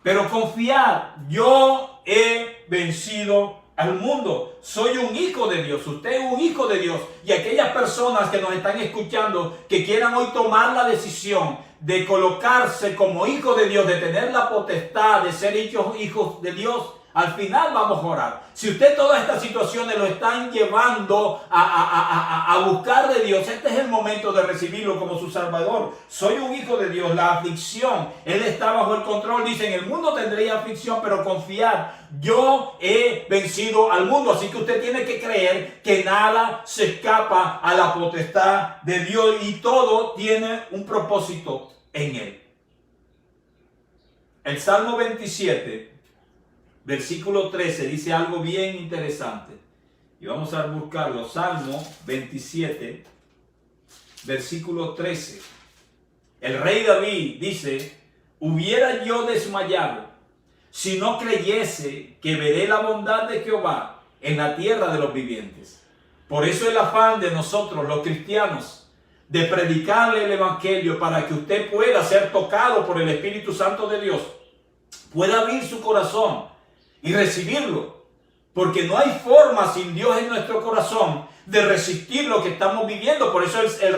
[SPEAKER 1] pero confiad, yo he vencido al mundo. Soy un hijo de Dios, usted es un hijo de Dios. Y aquellas personas que nos están escuchando, que quieran hoy tomar la decisión de colocarse como hijo de Dios, de tener la potestad de ser hijos de Dios, al final vamos a orar. Si usted todas estas situaciones lo están llevando a buscar de Dios, este es el momento de recibirlo como su Salvador. Soy un hijo de Dios. La aflicción, Él está bajo el control. Dice, en el mundo tendréis aflicción, pero confiad, yo he vencido al mundo. Así que usted tiene que creer que nada se escapa a la potestad de Dios y todo tiene un propósito en Él. El Salmo 27, versículo 13 dice algo bien interesante. Y vamos a buscarlo. Salmo 27, versículo 13. El rey David dice, hubiera yo desmayado si no creyese que veré la bondad de Jehová en la tierra de los vivientes. Por eso el afán de nosotros, los cristianos, de predicarle el evangelio para que usted pueda ser tocado por el Espíritu Santo de Dios, pueda abrir su corazón y recibirlo, porque no hay forma sin Dios en nuestro corazón de resistir lo que estamos viviendo. Por eso el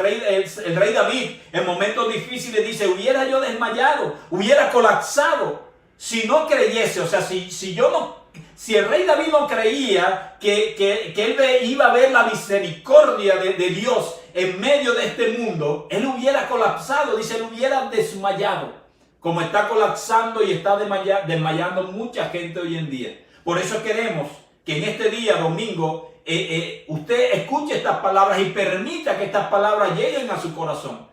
[SPEAKER 1] rey David en momentos difíciles dice, hubiera yo desmayado, hubiera colapsado si no creyese. O sea, si el rey David no creía que él iba a ver la misericordia de Dios en medio de este mundo, él hubiera colapsado. Dice, él hubiera desmayado, como está colapsando y está desmayando mucha gente hoy en día. Por eso queremos que en este día, domingo, usted escuche estas palabras y permita que estas palabras lleguen a su corazón.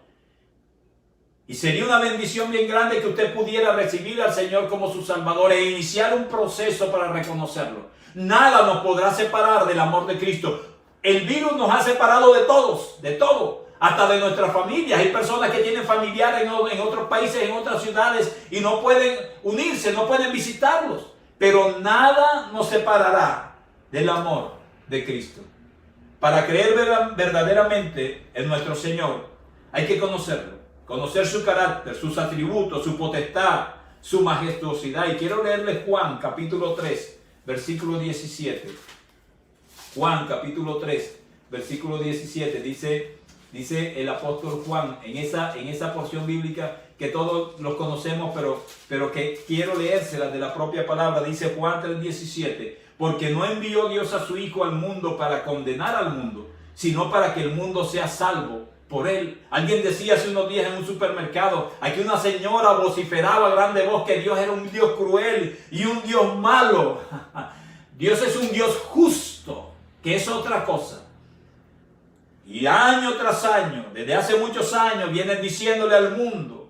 [SPEAKER 1] Y sería una bendición bien grande que usted pudiera recibir al Señor como su Salvador e iniciar un proceso para reconocerlo. Nada nos podrá separar del amor de Cristo. El virus nos ha separado de todos, de todo. Hasta de nuestras familias. Hay personas que tienen familiares en otros países, en otras ciudades y no pueden unirse, no pueden visitarlos. Pero nada nos separará del amor de Cristo. Para creer verdaderamente en nuestro Señor, hay que conocerlo. Conocer su carácter, sus atributos, su potestad, su majestuosidad. Y quiero leerles Juan capítulo 3, versículo 17. Juan capítulo 3, versículo 17 dice el apóstol Juan en esa porción bíblica que todos los conocemos, pero que quiero leérselas de la propia palabra. Dice Juan 3:17, porque no envió Dios a su Hijo al mundo para condenar al mundo, sino para que el mundo sea salvo por él. Alguien decía hace unos días en un supermercado, aquí una señora vociferaba a grande voz que Dios era un Dios cruel y un Dios malo. Dios es un Dios justo, que es otra cosa. Y año tras año, desde hace muchos años, vienen diciéndole al mundo,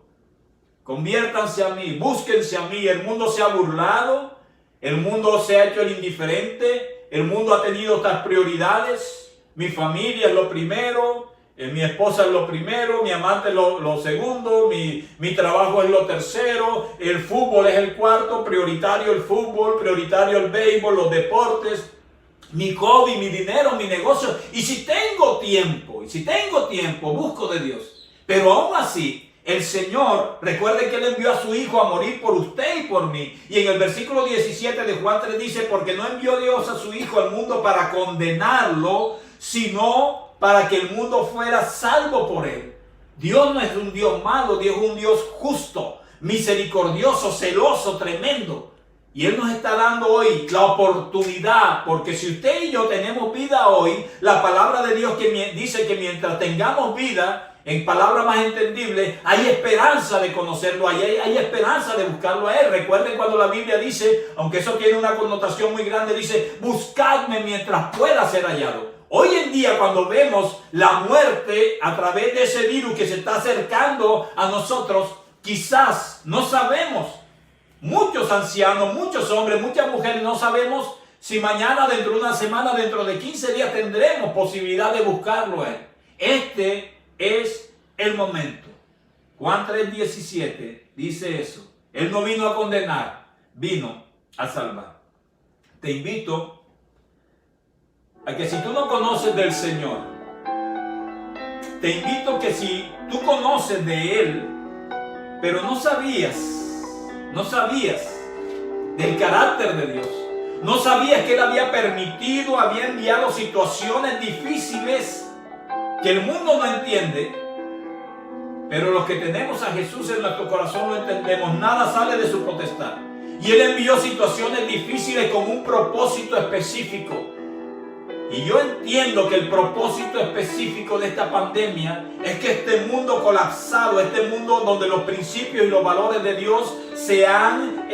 [SPEAKER 1] conviértanse a mí, búsquense a mí. El mundo se ha burlado, el mundo se ha hecho el indiferente, el mundo ha tenido otras prioridades. Mi familia es lo primero, mi esposa es lo primero, mi amante es lo segundo, mi trabajo es lo tercero, el fútbol es el cuarto, prioritario el fútbol, prioritario el béisbol, los deportes. Mi hobby, mi dinero, mi negocio. Y si tengo tiempo, busco de Dios. Pero aún así, El Señor, recuerde que Él envió a su Hijo a morir por usted y por mí. Y en el versículo 17 de Juan 3 dice, porque no envió Dios a su Hijo al mundo para condenarlo, sino para que el mundo fuera salvo por Él. Dios no es un Dios malo, Dios es un Dios justo, misericordioso, celoso, tremendo. Y Él nos está dando hoy la oportunidad, porque si usted y yo tenemos vida hoy, la palabra de Dios que dice que mientras tengamos vida, en palabras más entendibles, hay esperanza de conocerlo, hay esperanza de buscarlo a Él. Recuerden cuando la Biblia dice, aunque eso tiene una connotación muy grande, dice, buscadme mientras pueda ser hallado. Hoy en día, cuando vemos la muerte a través de ese virus que se está acercando a nosotros, quizás no sabemos. Muchos ancianos, muchos hombres, muchas mujeres no sabemos si mañana, dentro de una semana, dentro de 15 días tendremos posibilidad de buscarlo a Él. Este es el momento. Juan 3:17 dice eso. Él no vino a condenar, vino a salvar. Te invito a que si tú no conoces del Señor, te invito que si tú conoces de Él, pero no sabías del carácter de Dios, no sabías que Él había permitido, había enviado situaciones difíciles que el mundo no entiende, pero los que tenemos a Jesús en nuestro corazón lo entendemos. Nada sale de su potestad, y Él envió situaciones difíciles con un propósito específico. Y yo entiendo que el propósito específico de esta pandemia es que este mundo colapsado, este mundo donde los principios y los valores de Dios se han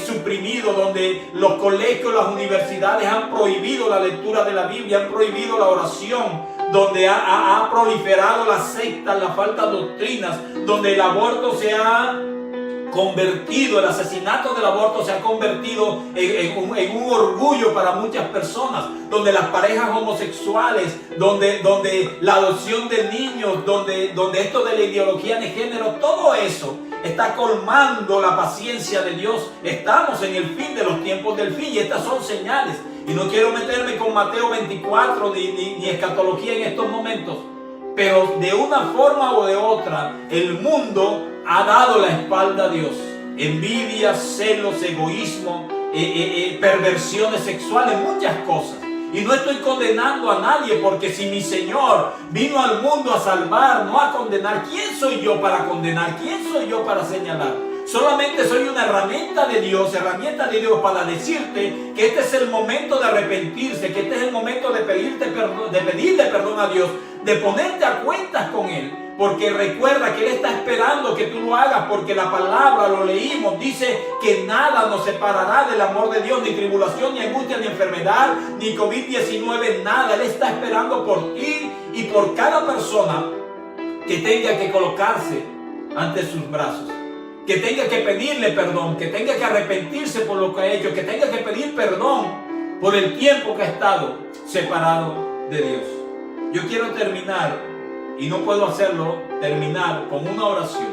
[SPEAKER 1] suprimido, donde los colegios, las universidades han prohibido la lectura de la Biblia, han prohibido la oración, donde ha proliferado las sectas, las faltas doctrinas, donde el aborto se ha convertido, el asesinato del aborto se ha convertido en un orgullo para muchas personas, donde las parejas homosexuales, donde la adopción de niños, donde esto de la ideología de género, todo eso está colmando la paciencia de Dios. Estamos en el fin de los tiempos del fin, y estas son señales. Y no quiero meterme con Mateo 24 ni escatología en estos momentos, pero de una forma o de otra, el mundo ha dado la espalda a Dios. Envidia, celos, egoísmo, perversiones sexuales, muchas cosas. Y no estoy condenando a nadie, porque si mi Señor vino al mundo a salvar, no a condenar, ¿quién soy yo para condenar? ¿Quién soy yo para señalar? Solamente soy una herramienta de Dios para decirte que este es el momento de arrepentirse, que este es el momento de pedirle perdón a Dios, de ponerte a cuentas con Él, porque recuerda que Él está esperando que tú lo hagas, porque la palabra, lo leímos, dice que nada nos separará del amor de Dios, ni tribulación, ni angustia, ni enfermedad, ni COVID-19, nada. Él está esperando por ti y por cada persona que tenga que colocarse ante sus brazos, que tenga que pedirle perdón, que tenga que arrepentirse por lo que ha hecho, que tenga que pedir perdón por el tiempo que ha estado separado de Dios. Yo quiero terminar, y no puedo terminar con una oración.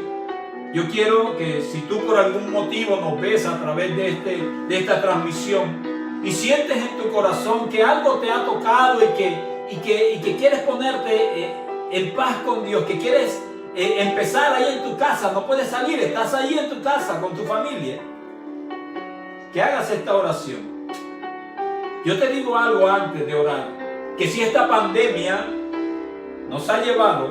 [SPEAKER 1] Yo quiero que si tú por algún motivo nos ves a través de esta transmisión y sientes en tu corazón que algo te ha tocado y que quieres ponerte en paz con Dios, que quieres empezar ahí en tu casa, no puedes salir, estás ahí en tu casa con tu familia, que hagas esta oración. Yo te digo algo antes de orar, que si esta pandemia nos ha llevado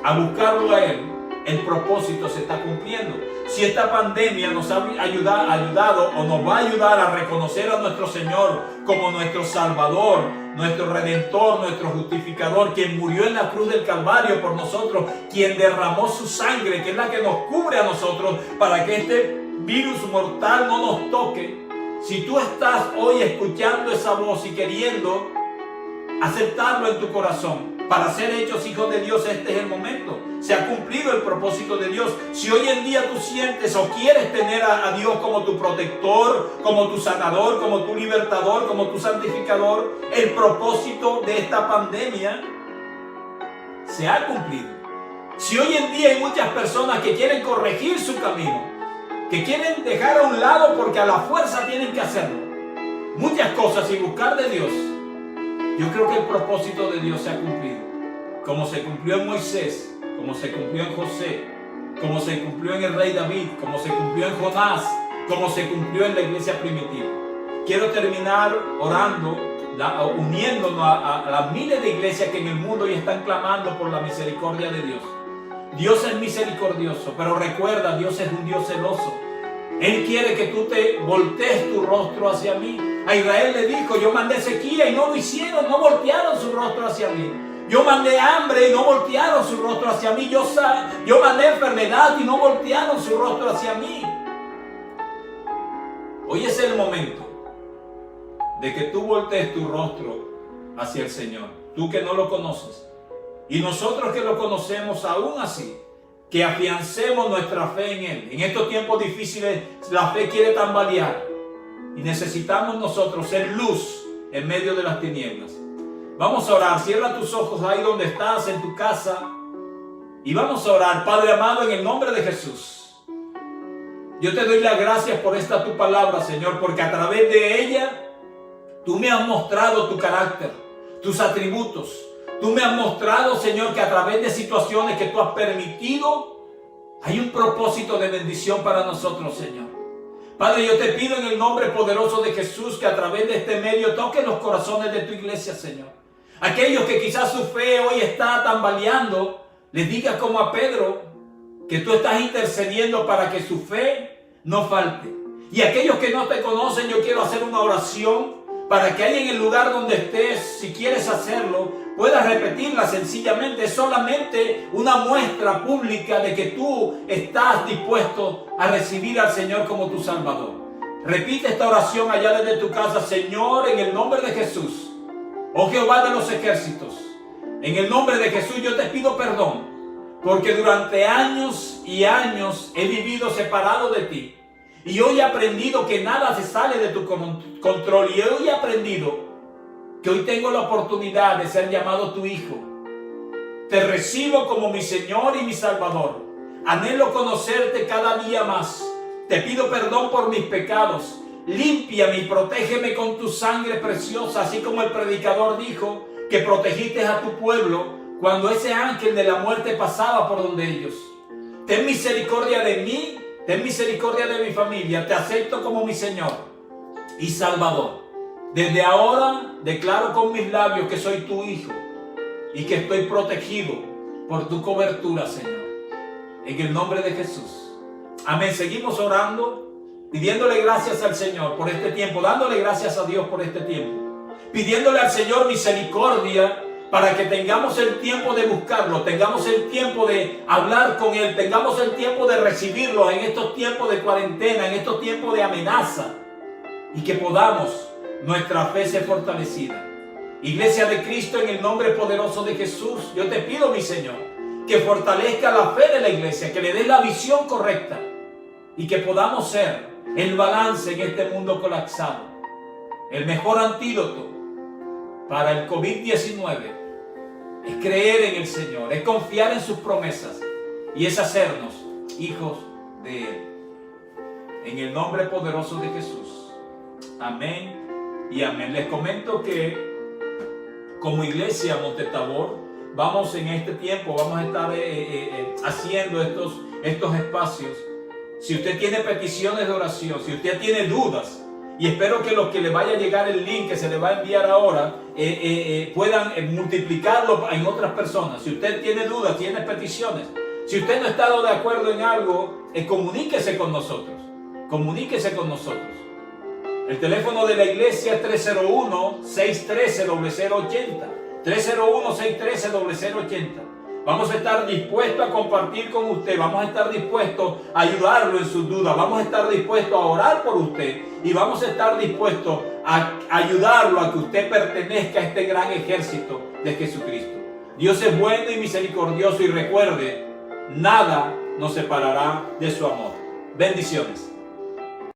[SPEAKER 1] a buscarlo a Él, el propósito se está cumpliendo. Si esta pandemia nos ha ayudado o nos va a ayudar a reconocer a nuestro Señor como nuestro Salvador, nuestro Redentor, nuestro Justificador, quien murió en la cruz del Calvario por nosotros, quien derramó su sangre, que es la que nos cubre a nosotros para que este virus mortal no nos toque. Si tú estás hoy escuchando esa voz y queriendo aceptarlo en tu corazón para ser hechos hijos de Dios, este es el momento. Se ha cumplido el propósito de Dios. Si hoy en día tú sientes o quieres tener a Dios como tu protector, como tu sanador, como tu libertador, como tu santificador, el propósito de esta pandemia se ha cumplido. Si hoy en día hay muchas personas que quieren corregir su camino, que quieren dejar a un lado porque a la fuerza tienen que hacerlo, muchas cosas, y buscar de Dios, yo creo que el propósito de Dios se ha cumplido. Como se cumplió en Moisés, como se cumplió en José, como se cumplió en el rey David, como se cumplió en Jonás, como se cumplió en la iglesia primitiva. Quiero terminar orando, uniéndonos a las miles de iglesias que en el mundo hoy están clamando por la misericordia de Dios. Dios es misericordioso, pero recuerda, Dios es un Dios celoso. Él quiere que tú te voltees tu rostro hacia mí. A Israel le dijo, yo mandé sequía y no lo hicieron, no voltearon su rostro hacia mí. Yo mandé hambre y no voltearon su rostro hacia mí. Yo mandé enfermedad y no voltearon su rostro hacia mí. Hoy es el momento de que tú voltees tu rostro hacia el Señor. Tú que no lo conoces. Y nosotros que lo conocemos aún así, que afiancemos nuestra fe en Él. En estos tiempos difíciles la fe quiere tambalear y necesitamos nosotros ser luz en medio de las tinieblas. Vamos a orar, cierra tus ojos ahí donde estás, en tu casa, y vamos a orar. Padre amado, en el nombre de Jesús, yo te doy las gracias por esta tu palabra, Señor, porque a través de ella tú me has mostrado tu carácter, tus atributos. Tú me has mostrado, Señor, que a través de situaciones que tú has permitido, hay un propósito de bendición para nosotros, Señor. Padre, yo te pido en el nombre poderoso de Jesús que a través de este medio toque los corazones de tu iglesia, Señor. Aquellos que quizás su fe hoy está tambaleando, les digas como a Pedro, que tú estás intercediendo para que su fe no falte. Y aquellos que no te conocen, yo quiero hacer una oración para que ahí en el lugar donde estés, si quieres hacerlo, puedas repetirla sencillamente. Es solamente una muestra pública de que tú estás dispuesto a recibir al Señor como tu Salvador. Repite esta oración allá desde tu casa. Señor, en el nombre de Jesús, oh Jehová de los ejércitos, en el nombre de Jesús yo te pido perdón, porque durante años y años he vivido separado de ti. Y hoy he aprendido que nada se sale de tu control. Y hoy he aprendido que hoy tengo la oportunidad de ser llamado tu hijo. Te recibo como mi Señor y mi Salvador. Anhelo conocerte cada día más. Te pido perdón por mis pecados. Límpiame y protégeme con tu sangre preciosa, así como el predicador dijo que protegiste a tu pueblo cuando ese ángel de la muerte pasaba por donde ellos. Ten misericordia de mí. Ten misericordia de mi familia. Te acepto como mi Señor y Salvador. Desde ahora declaro con mis labios que soy tu hijo y que estoy protegido por tu cobertura, Señor. En el nombre de Jesús. Amén. Seguimos orando, pidiéndole gracias al Señor por este tiempo, dándole gracias a Dios por este tiempo, pidiéndole al Señor misericordia para que tengamos el tiempo de buscarlo, tengamos el tiempo de hablar con Él, tengamos el tiempo de recibirlo en estos tiempos de cuarentena, en estos tiempos de amenaza, y que podamos nuestra fe ser fortalecida. Iglesia de Cristo, en el nombre poderoso de Jesús, yo te pido, mi Señor, que fortalezca la fe de la iglesia, que le dé la visión correcta y que podamos ser el balance en este mundo colapsado. El mejor antídoto para el COVID-19 es creer en el Señor, es confiar en sus promesas y es hacernos hijos de Él. En el nombre poderoso de Jesús. Amén y amén. Les comento que como iglesia Monte Tabor vamos en este tiempo, vamos a estar haciendo estos espacios. Si usted tiene peticiones de oración, si usted tiene dudas, y espero que los que le vaya a llegar el link que se le va a enviar ahora puedan multiplicarlo en otras personas. Si usted tiene dudas, tiene peticiones, si usted no ha estado de acuerdo en algo, comuníquese con nosotros. Comuníquese con nosotros. El teléfono de la iglesia es 301-613-0080. 301-613-0080. Vamos a estar dispuestos a compartir con usted. Vamos a estar dispuestos a ayudarlo en sus dudas. Vamos a estar dispuestos a orar por usted. Y vamos a estar dispuestos a ayudarlo a que usted pertenezca a este gran ejército de Jesucristo. Dios es bueno y misericordioso. Y recuerde, nada nos separará de su amor. Bendiciones.